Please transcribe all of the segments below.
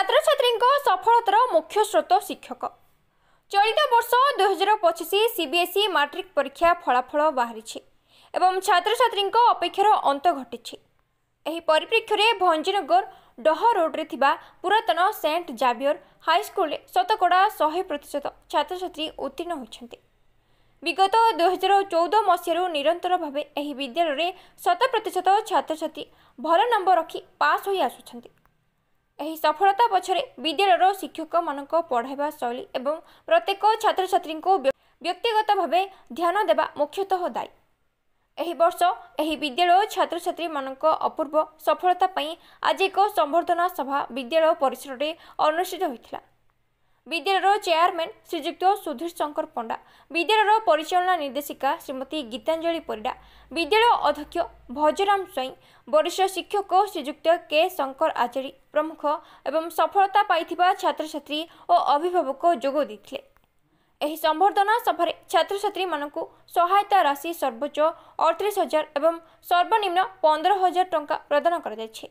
छात्र छात्री सफलतार मुख्य स्रोत शिक्षक। चलित वर्ष 2025 सीबीएसई मैट्रिक परीक्षा फलाफल बाहरी एवं छात्र छात्री अपेक्षार अंत घटी। परिप्रेक्षी में भंजनगर डह रोड्रे पुरातन सेंट जावियर हाईस्कल शतकड़ा 100% छात्र छात्री उत्तीर्ण होती। विगत 2014 मसीह निरंतर भाव यह विद्यालय 100% छात्र छात्री भल नंबर रखी पास हो आसुछंती। एही सफलता पछरे विद्यालयर शिक्षक मानक पढ़ाइबा शैली एवं प्रत्येक छात्र छात्री को व्यक्तिगत भाव ध्यान देवा मुख्यतः दायी। एही वर्ष एही विद्यालय छात्र छात्री मानक अपूर्व सफलता पई आज एक संबर्धना सभा विद्यालय परिसर में अनुष्ठित होइथिला। विद्यालयर चेयरमैन श्रीजुक्त सुधीर शंकर पंडा, विद्यालयर परिचालना निर्देशिका श्रीमती गीतांजलि परिडा, विद्यालय अध्यक्ष भजराम स्वाई, वरिष्ठ शिक्षक श्रीजुक्त के शंकर आचार्य प्रमुख एवं सफलता पाइथिबा छात्र छात्री और अभिभावक जोग देथिले। एही संबर्धना सभा छात्र छात्री मानकु सहायता राशि सर्वोच्च 38,000 एवं सर्वनिम्न 15,000 टंका प्रदान कर जायछि।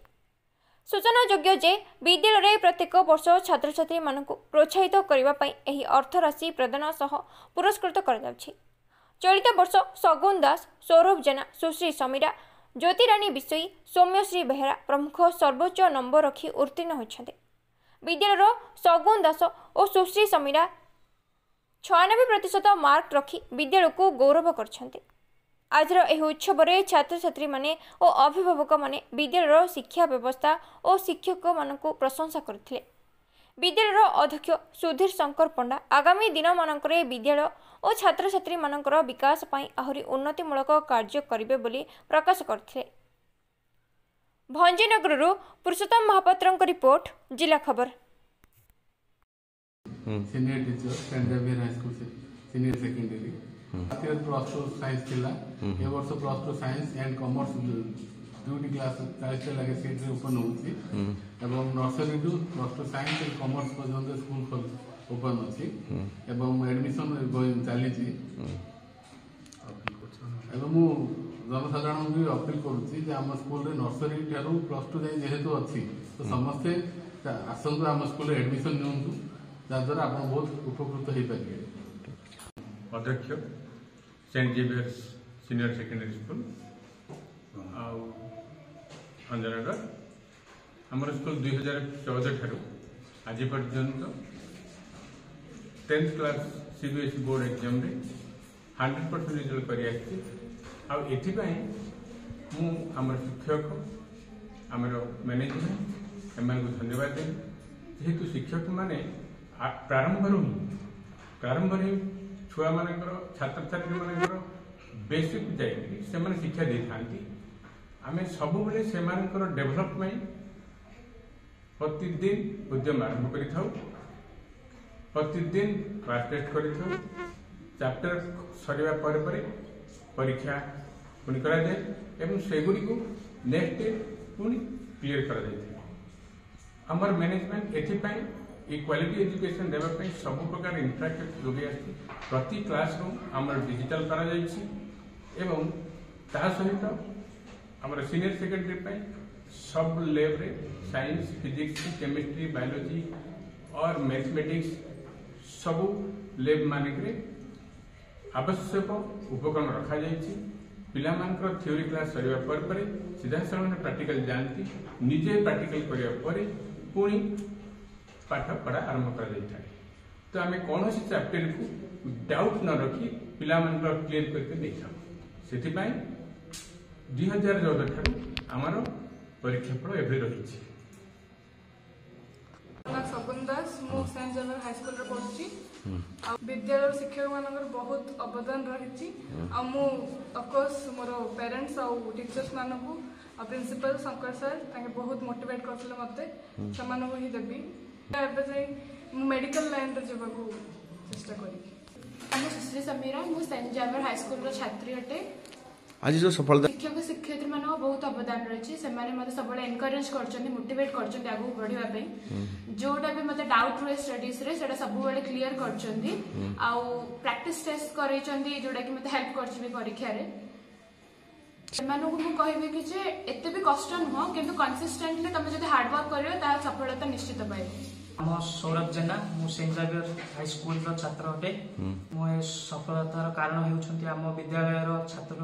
सूचना योग्य जे विद्यालय प्रत्येक वर्ष छात्र छात्री मानकु प्रोत्साहित करबा पई एही अर्थ राशि प्रदान सह पुरस्कृत कर जाउछि। चलित वर्ष सगुन दास, सौरभ जेना, सुश्री समीरा, ज्योतिराणी बिसोई, सौम्यश्री बेहरा प्रमुख सर्वोच्च नंबर रखी उत्तीर्ण होइछन्ते। विद्यालयर सगुन दास और सुश्री समीरा 96% मार्क रखी विद्यालय को गौरव करछन्ते। आज यह उत्सव में छात्र छात्री माने और अभिभावक माने विद्यालयर शिक्षा व्यवस्था और शिक्षक मानकु प्रशंसा करथिले। विद्यालयर अध्यक्ष सुधीर शंकर पंडा आगामी दिन मानकरे विद्यालय और छात्र छात्री मानकर विकास पई आहुरी उन्नतिमूलक कार्य करिवे बोली प्रकाश करथिले। भंजनगररू पुरुषोत्तम महापात्रଙ୍କ रिपोर्ट, जिला खबर। Senior teacher Saint Xavier high school senior secondary +2 science थिला। ए वर्ष +2 साइंस एंड कॉमर्स दुटी क्लास 40 लगे सीट ओपन होउची एवं nursery to +2 science and commerce पर्यंत स्कूल ओपन होची एवं एडमिशन गोइंग चलीची। एवं मु जनसाधारण भी अपील करूची जे हम स्कूल रे नर्सरी ठारू +2 जाय जेहेतु अछि तो समस्ते आसंतु हम स्कूल रे एडमिशन नियंतु जाद्वारा आप बहुत उपकृत हो पारे। अध्यक्ष Saint Xavier senior secondary school Bhanjanagar आमर स्कूल 2014 ठारू आज पर्यंत 10th class CBSE board exam रे 100% रिजल्ट कर शिक्षक आमर मैनेजमेंट एम धन्यवाद दें जेहेतु शिक्षक माने प्रारंभ छुआ मानकर छात्र छात्री मानकर बेसिक जाइए शिक्षा दे था। आम सब से डेभलपमेंट प्रतिदिन उद्यम आरंभ कर प्रतिदिन क्लास टेस्ट कर चैप्टर सरिया परीक्षा पुणी करागुड़ी को नेक्स्ट डे पुणी क्लीयर कर मैनेजमेंट एपाई क्वालिटी एजुकेशन देवाई सब प्रकार इंफ्रास्ट्रक्चर जोगे प्रति क्लासरूम आमर डिजिटल करा एवं ता सहित आमर सीनियर सेकेंडरी सब लैब रे साइंस फिजिक्स केमिस्ट्री बायोलॉजी और मैथमेटिक्स सब लैब मानक आवश्यक उपकरण रखा पिला मानकर थ्योरी क्लास सरिया पर सीधा साल प्रैक्टिकल जाती निजे प्रैक्टिकल करने पुणी पाठ पढ़ा आरंभ कर तो आम कौन चैप्टर को डाउट न रखी पिला क्लीयर करके से 2014 ठारू आमर परीक्षा फल एवं रही। सगुन दास मु सेंट जेवियर हाई स्कूल रे पढ़ुची। विद्यालय शिक्षक मानकर बहुत अवदान रही। ऑफकोर्स मोर पेरेंट्स और टीचर्स मानकू प्रिंसिपल शंकर सर बहुत मोटिवेट करते मत से देवी मेडिकल लाइन रे जबाकू चेष्टा करी। सुश्री समीरा मु सेंट जेवियर हाई स्कूल रो छात्री अटे। आज जो सफलता शिक्षक शिक्षयित्री मान बहुत अवदान रही मत सब एनकरेज कर मोटिवेट कर आगू बढ़ापी जोटा भी मतलब डाउट रहे स्टडीज रे सेटा सब क्लीयर कर प्रैक्टिस टेस्ट कर जोटा कि मत हेल्प कर परीक्षा रे ସେମାନଙ୍କୁ ମୁଁ କହିବି କି ଯେ ଏତେ ବି କଷ୍ଟ ନୁହଁ କିନ୍ତୁ କନସିଷ୍ଟେଣ୍ଟଲି ତମେ ଯଦି ହାର୍ଡୱାର୍କ କରିବ ତାର ସଫଳତା ନିଶ୍ଚିତ ପାଇବ। ଆମ ସୌରଭ ଜେନା ମୁଁ ସେଣ୍ଟ ଜାଭିୟର ହାଇସ୍କୁଲର ଛାତ୍ର ଅଟେ। ମୁଁ ଏ ସଫଳତାର କାରଣ ହେଉଛନ୍ତି ଆମ ବିଦ୍ୟାଳୟର ଛାତ୍ର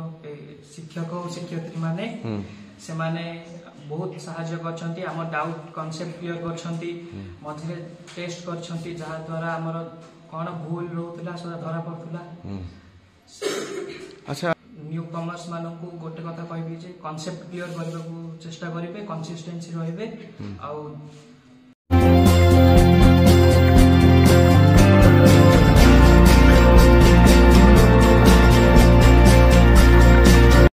ଶିକ୍ଷକ ଓ ଶିକ୍ଷୟିତ୍ରୀ ମାନେ। ସେମାନେ ବହୁତ ସାହାଯ୍ୟ କରିଛନ୍ତି, ଆମ ଡାଉଟ୍ କନସେପ୍ଟ କ୍ଲିୟର କରିଛନ୍ତି, ମଝିରେ ଟେଷ୍ଟ କରିଛନ୍ତି ଯାହାଦ୍ୱାରା ଆମର କ'ଣ ଭୁଲ ରହୁଥିଲା ସେଟା ଧରା ପଡୁଥିଲା। ଆଚ୍ଛା ନ୍ୟୁ କମର୍ସ ମାନଙ୍କୁ ଗୋଟେ କଥା କହିବି ଯେ କନସେପ୍ଟ କ୍ଲିୟର କରିବାକୁ ଚେଷ୍ଟା କରିବେ, କନସିଷ୍ଟେନ୍ସି ରହିବେ ଆଉ